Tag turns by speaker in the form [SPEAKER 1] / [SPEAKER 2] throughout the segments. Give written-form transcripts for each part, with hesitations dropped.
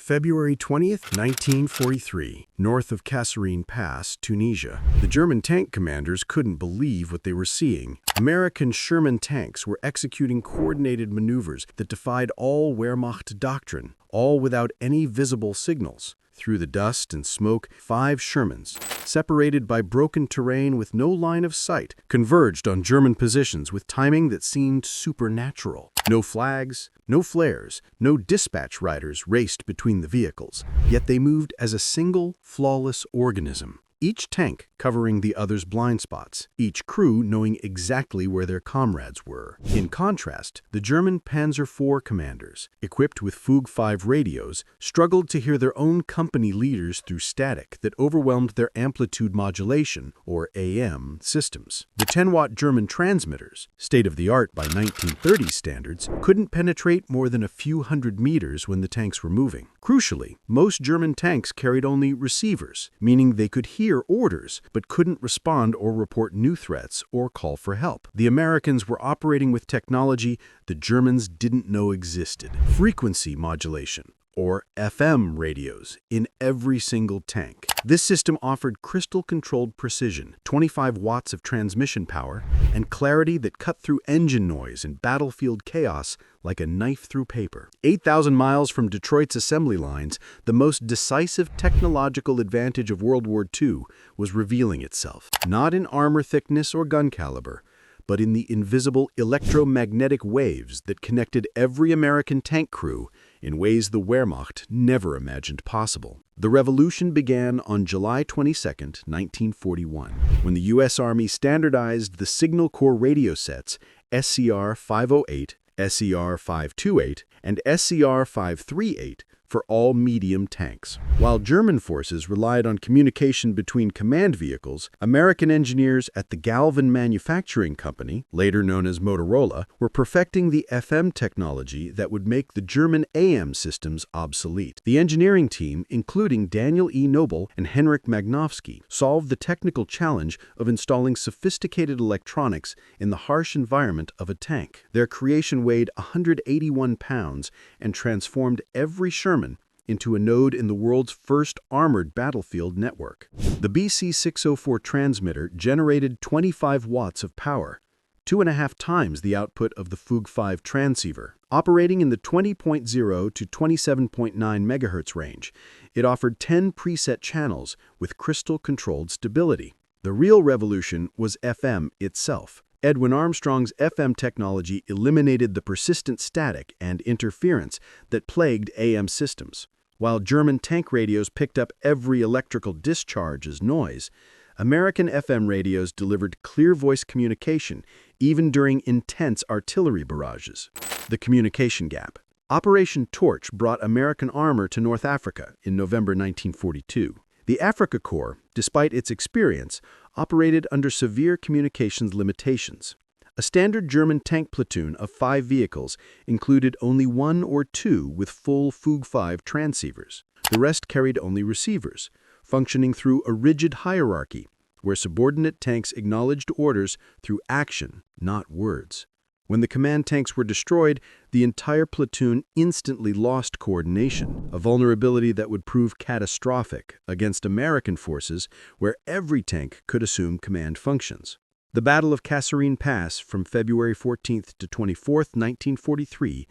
[SPEAKER 1] February 20th, 1943, north of Kasserine Pass, Tunisia. The German tank commanders couldn't believe what they were seeing. American Sherman tanks were executing coordinated maneuvers that defied all Wehrmacht doctrine, all without any visible signals. Through the dust and smoke, 5 Shermans, separated by broken terrain with no line of sight, converged on German positions with timing that seemed supernatural. No flags, no flares, no dispatch riders raced between the vehicles, yet they moved as a single, flawless organism. Each tank covering the other's blind spots, each crew knowing exactly where their comrades were. In contrast, the German Panzer IV commanders, equipped with Fug 5 radios, struggled to hear their own company leaders through static that overwhelmed their amplitude modulation, or AM, systems. The 10-watt German transmitters, state-of-the-art by 1930 standards, couldn't penetrate more than a few hundred meters when the tanks were moving. Crucially, most German tanks carried only receivers, meaning they could hear orders, but couldn't respond or report new threats or call for help. The Americans were operating with technology the Germans didn't know existed. Frequency modulation, or FM radios, in every single tank. This system offered crystal-controlled precision, 25 watts of transmission power, and clarity that cut through engine noise and battlefield chaos like a knife through paper. 8,000 miles from Detroit's assembly lines, the most decisive technological advantage of World War II was revealing itself, not in armor thickness or gun caliber, but in the invisible electromagnetic waves that connected every American tank crew in ways the Wehrmacht never imagined possible. The revolution began on July 22, 1941, when the U.S. Army standardized the Signal Corps radio sets SCR 508, SCR 528, and SCR 538 for all medium tanks. While German forces relied on communication between command vehicles, American engineers at the Galvin Manufacturing Company, later known as Motorola, were perfecting the FM technology that would make the German AM systems obsolete. The engineering team, including Daniel E. Noble and Henryk Magnowski, solved the technical challenge of installing sophisticated electronics in the harsh environment of a tank. Their creation weighed 181 pounds and transformed every Sherman into a node in the world's first armored battlefield network. The BC-604 transmitter generated 25 watts of power, 2.5 times the output of the Fug 5 transceiver. Operating in the 20.0 to 27.9 MHz range, it offered 10 preset channels with crystal-controlled stability. The real revolution was FM itself. Edwin Armstrong's FM technology eliminated the persistent static and interference that plagued AM systems. While German tank radios picked up every electrical discharge as noise, American FM radios delivered clear voice communication even during intense artillery barrages. The communication gap. Operation Torch brought American armor to North Africa in November 1942. The Africa Corps, despite its experience, operated under severe communications limitations. A standard German tank platoon of 5 vehicles included only 1 or 2 with full Fug 5 transceivers. The rest carried only receivers, functioning through a rigid hierarchy where subordinate tanks acknowledged orders through action, not words. When the command tanks were destroyed, the entire platoon instantly lost coordination, a vulnerability that would prove catastrophic against American forces where every tank could assume command functions. The Battle of Kasserine Pass from February 14th to 24th, 1943,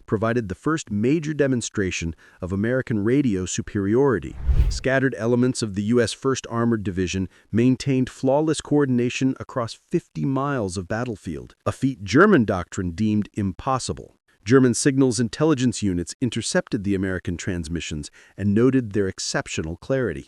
[SPEAKER 1] provided the first major demonstration of American radio superiority. Scattered elements of the U.S. 1st Armored Division maintained flawless coordination across 50 miles of battlefield, a feat German doctrine deemed impossible. German signals intelligence units intercepted the American transmissions and noted their exceptional clarity.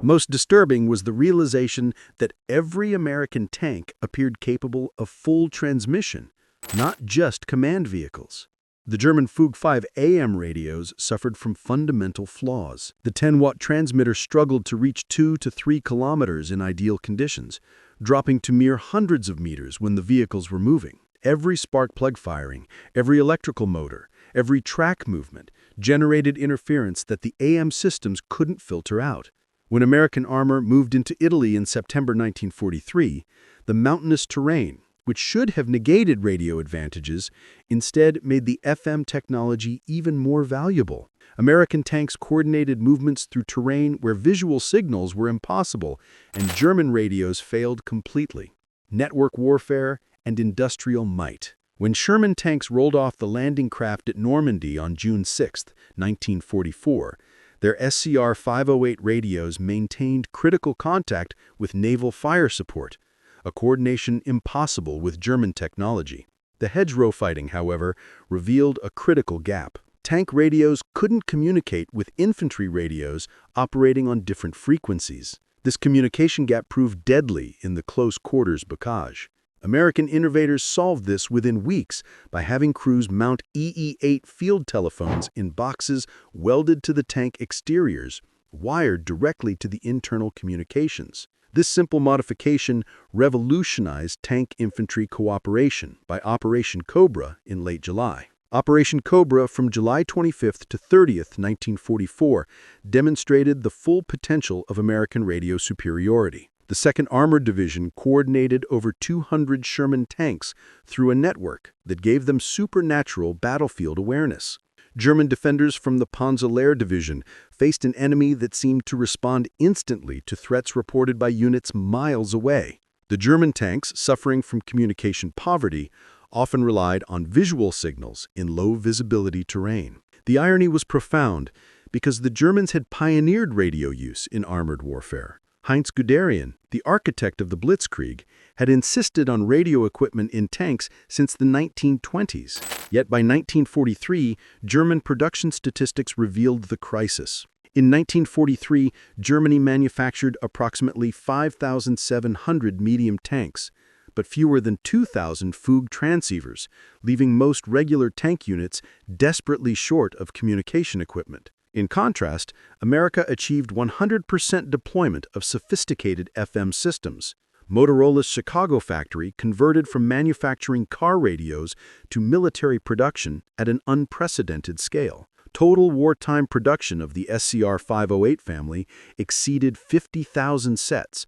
[SPEAKER 1] Most disturbing was the realization that every American tank appeared capable of full transmission, not just command vehicles. The German Fug 5 AM radios suffered from fundamental flaws. The 10-watt transmitter struggled to reach 2 to 3 kilometers in ideal conditions, dropping to mere hundreds of meters when the vehicles were moving. Every spark plug firing, every electrical motor, every track movement generated interference that the AM systems couldn't filter out. When American armor moved into Italy in September 1943, the mountainous terrain, which should have negated radio advantages, instead made the FM technology even more valuable. American tanks coordinated movements through terrain where visual signals were impossible, and German radios failed completely. Network warfare and industrial might. When Sherman tanks rolled off the landing craft at Normandy on June 6, 1944, their SCR-508 radios maintained critical contact with naval fire support, a coordination impossible with German technology. The hedgerow fighting, however, revealed a critical gap. Tank radios couldn't communicate with infantry radios operating on different frequencies. This communication gap proved deadly in the close quarters boccage. American innovators solved this within weeks by having crews mount EE-8 field telephones in boxes welded to the tank exteriors, wired directly to the internal communications. This simple modification revolutionized tank infantry cooperation by Operation Cobra in late July. Operation Cobra from July 25 to 30, 1944, demonstrated the full potential of American radio superiority. The 2nd Armored Division coordinated over 200 Sherman tanks through a network that gave them supernatural battlefield awareness. German defenders from the Panzer Division faced an enemy that seemed to respond instantly to threats reported by units miles away. The German tanks, suffering from communication poverty, often relied on visual signals in low-visibility terrain. The irony was profound because the Germans had pioneered radio use in armored warfare. Heinz Guderian, the architect of the Blitzkrieg, had insisted on radio equipment in tanks since the 1920s. Yet by 1943, German production statistics revealed the crisis. In 1943, Germany manufactured approximately 5,700 medium tanks, but fewer than 2,000 Fug transceivers, leaving most regular tank units desperately short of communication equipment. In contrast, America achieved 100% deployment of sophisticated FM systems. Motorola's Chicago factory converted from manufacturing car radios to military production at an unprecedented scale. Total wartime production of the SCR-508 family exceeded 50,000 sets,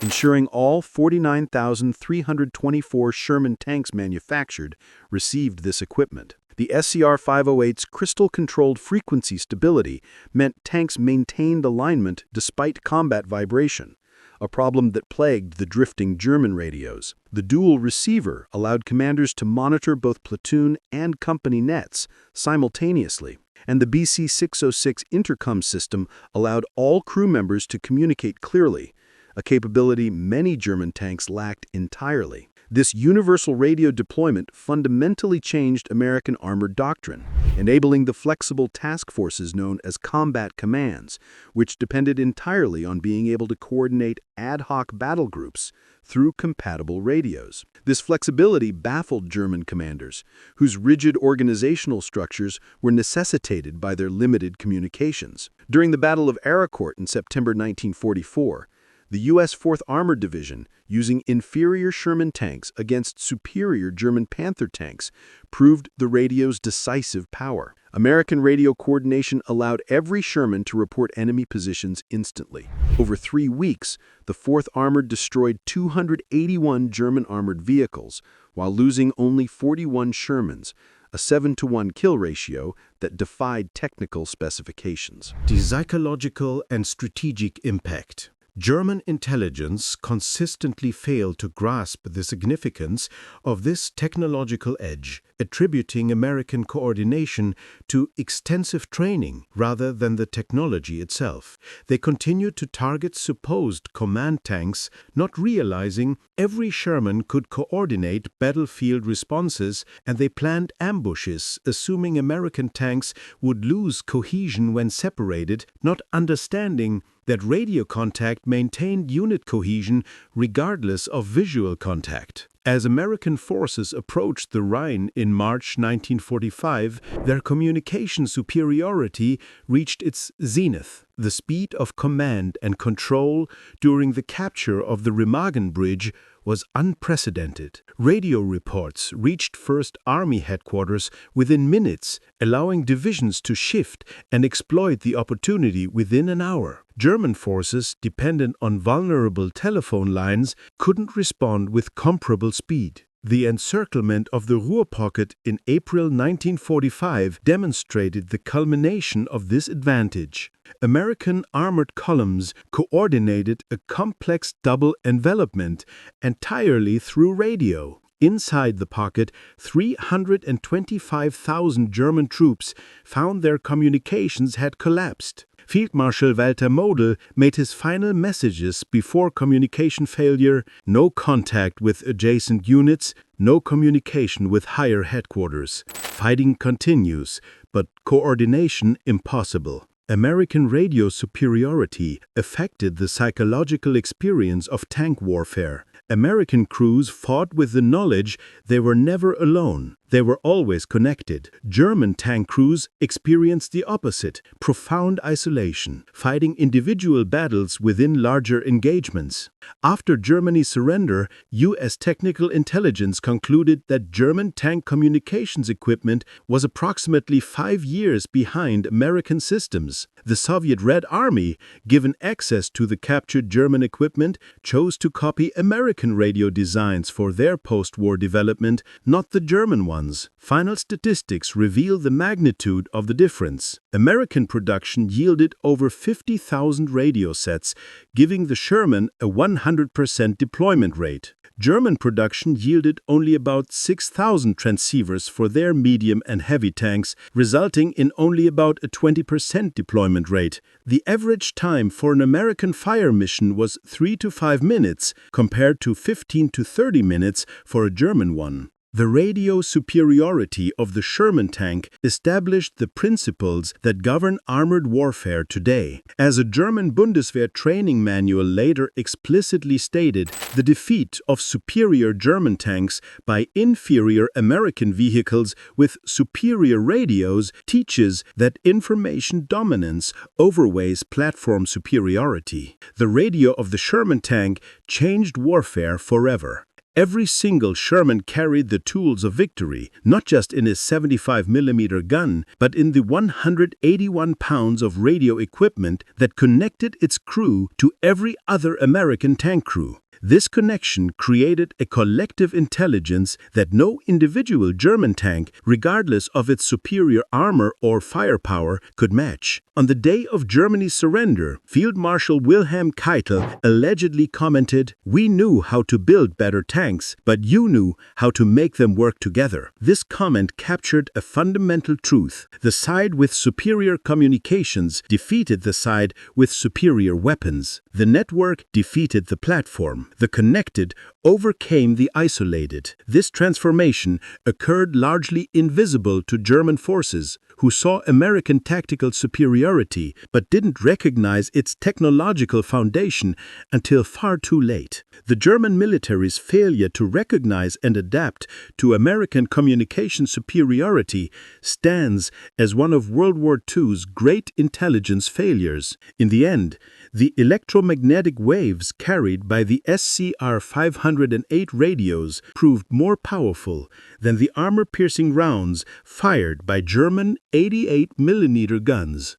[SPEAKER 1] ensuring all 49,324 Sherman tanks manufactured received this equipment. The SCR-508's crystal-controlled frequency stability meant tanks maintained alignment despite combat vibration, a problem that plagued the drifting German radios. The dual receiver allowed commanders to monitor both platoon and company nets simultaneously, and the BC-606 intercom system allowed all crew members to communicate clearly, a capability many German tanks lacked entirely. This universal radio deployment fundamentally changed American armored doctrine, enabling the flexible task forces known as combat commands, which depended entirely on being able to coordinate ad hoc battle groups through compatible radios. This flexibility baffled German commanders, whose rigid organizational structures were necessitated by their limited communications. During the Battle of Aricourt in September 1944, the U.S. 4th Armored Division, using inferior Sherman tanks against superior German Panther tanks, proved the radio's decisive power. American radio coordination allowed every Sherman to report enemy positions instantly. Over 3 weeks, the 4th Armored destroyed 281 German armored vehicles, while losing only 41 Shermans, a 7-to-1 kill ratio that defied technical specifications.
[SPEAKER 2] The psychological and strategic impact. German intelligence consistently failed to grasp the significance of this technological edge, attributing American coordination to extensive training rather than the technology itself. They continued to target supposed command tanks, not realizing every Sherman could coordinate battlefield responses, and they planned ambushes, assuming American tanks would lose cohesion when separated, not understanding that radio contact maintained unit cohesion regardless of visual contact. As American forces approached the Rhine in March 1945, their communication superiority reached its zenith. The speed of command and control during the capture of the Remagen Bridge was unprecedented. Radio reports reached First Army headquarters within minutes, allowing divisions to shift and exploit the opportunity within an hour. German forces, dependent on vulnerable telephone lines, couldn't respond with comparable speed. The encirclement of the Ruhr Pocket in April 1945 demonstrated the culmination of this advantage. American armored columns coordinated a complex double envelopment entirely through radio. Inside the pocket, 325,000 German troops found their communications had collapsed. Field Marshal Walter Model made his final messages before communication failure: no contact with adjacent units, no communication with higher headquarters. Fighting continues, but coordination impossible. American radio superiority affected the psychological experience of tank warfare. American crews fought with the knowledge they were never alone. They were always connected. German tank crews experienced the opposite: profound isolation, fighting individual battles within larger engagements. After Germany's surrender, U.S. technical intelligence concluded that German tank communications equipment was approximately 5 years behind American systems. The Soviet Red Army, given access to the captured German equipment, chose to copy American radio designs for their post-war development, not the German ones. Final statistics reveal the magnitude of the difference. American production yielded over 50,000 radio sets, giving the Sherman a 100% deployment rate. German production yielded only about 6,000 transceivers for their medium and heavy tanks, resulting in only about a 20% deployment rate. The average time for an American fire mission was 3 to 5 minutes, compared to 15 to 30 minutes for a German one. The radio superiority of the Sherman tank established the principles that govern armored warfare today. As a German Bundeswehr training manual later explicitly stated, the defeat of superior German tanks by inferior American vehicles with superior radios teaches that information dominance overweighs platform superiority. The radio of the Sherman tank changed warfare forever. Every single Sherman carried the tools of victory, not just in his 75mm gun, but in the 181 pounds of radio equipment that connected its crew to every other American tank crew. This connection created a collective intelligence that no individual German tank, regardless of its superior armor or firepower, could match. On the day of Germany's surrender, Field Marshal Wilhelm Keitel allegedly commented, "We knew how to build better tanks, but you knew how to make them work together." This comment captured a fundamental truth: the side with superior communications defeated the side with superior weapons. The network defeated the platform. The connected overcame the isolated. This transformation occurred largely invisible to German forces, who saw American tactical superiority but didn't recognize its technological foundation until far too late. The German military's failure to recognize and adapt to American communication superiority stands as one of World War II's great intelligence failures. In the end, the electromagnetic waves carried by the SCR 508 radios proved more powerful than the armor-piercing rounds fired by German 88mm guns.